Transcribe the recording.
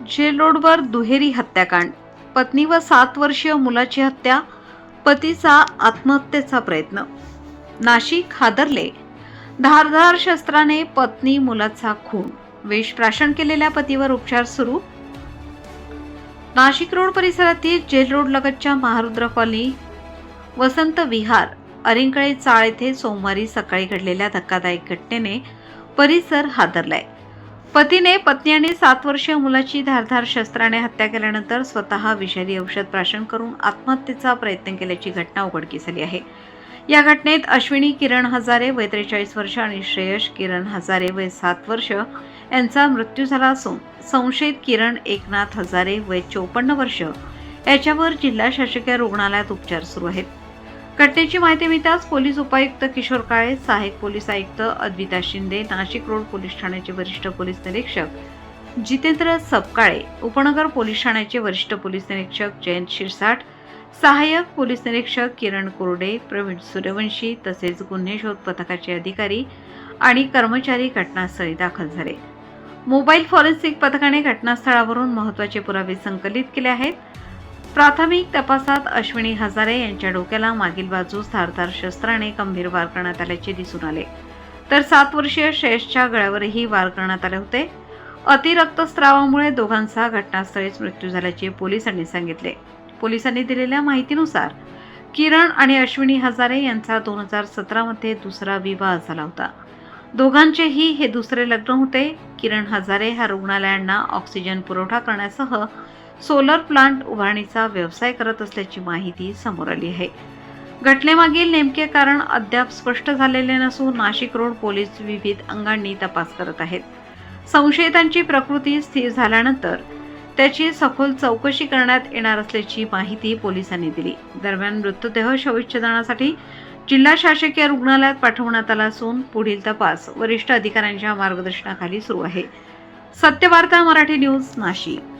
Gel रोडवर दुहेरी हत्याकांड, पत्नी व 7 वर्षीय मुलाची हत्या, पतीचा आत्महत्येचा प्रयत्न. नाशिक हादरले, धारदार शस्त्राने पत्नी मुलाचा खून, विष प्राशन केलेल्या पतीवर उपचार सुरू. नाशिक रोड परिसरातील जेल रोड लगतच्या महारुद्र कॉलनी, वसंत विहार, अरिंगळे चाळ येथे सोमवारी सकाळी घडलेल्या धक्कादायक घटनेने परिसर हादरलाय. पतीने पत्नी आणि 7 वर्षीय मुलाची धारदार शस्त्राने हत्या केल्यानंतर स्वतः विषारी औषध प्राशन करून आत्महत्येचा प्रयत्न केल्याची घटना उघडकीस आली आहे. या घटनेत अश्विनी किरण हजारे वय 43 वर्ष आणि श्रेयश किरण हजारे वय 7 वर्ष यांचा मृत्यू झाला असून संशयित किरण एकनाथ हजारे वय 54 वर्ष याच्यावर जिल्हा शासकीय रुग्णालयात उपचार सुरू आहेत. घटनेची माहिती मिळताच पोलीस उपायुक्त किशोर काळे, सहाय्यक पोलीस आयुक्त अद्विता शिंदे, नाशिक रोड पोलीस ठाण्याचे वरिष्ठ पोलीस निरीक्षक जितेंद्र सपकाळे, उपनगर पोलीस ठाण्याचे वरिष्ठ पोलीस निरीक्षक जयंत शिरसाट, सहाय्यक पोलीस निरीक्षक किरण कोरडे, प्रवीण सूर्यवंशी तसेच गुन्हे शोध पथकाचे अधिकारी आणि कर्मचारी घटनास्थळी दाखल झाले. मोबाईल फॉरेन्सिक पथकाने घटनास्थळावरून महत्त्वाचे पुरावे संकलित केले आहेत. प्राथमिक तपासात अश्विनी हजारे यांच्या डोक्याला मागील बाजूस धारदार शस्त्राने गंभीर वार करण्यात आल्याचे दिसून आले, तर 7 वर्षीय श्रेयसच्या गळ्यावरही वार करण्यात आले होते. अतिरक्तस्रावामुळे दोघांचा घटनास्थळीच मृत्यू झाल्याचे पोलिसांनी सांगितले. पोलिसांनी दिलेल्या माहितीनुसार किरण आणि अश्विनी हजारे यांचा 2017 मध्ये दुसरा विवाह झाला होता. दोघांचेही हे दुसरे लग्न होते. किरण हजारे हा रुग्णालयांना ऑक्सिजन पुरवठा करण्यासह सोलर प्लांट उभारणीचा व्यवसाय करत असल्याची माहिती समोर आली आहे. घटनेमागील नेमके कारण अद्याप स्पष्ट झालेले नसून नाशिक रोड पोलीस विविध अंगांनी तपास करत आहेत. संशयितांची प्रकृती स्थिर झाल्यानंतर त्याची सखोल चौकशी करण्यात येणार असल्याची माहिती पोलिसांनी दिली. दरम्यान मृतदेह शवविच्छेदनासाठी जिल्हा शासकीय रुग्णालयात पाठवण्यात आला असून पुढील तपास वरिष्ठ अधिकाऱ्यांच्या मार्गदर्शनाखाली सुरू आहे. सत्यवार्ता मराठी न्यूज, नाशिक.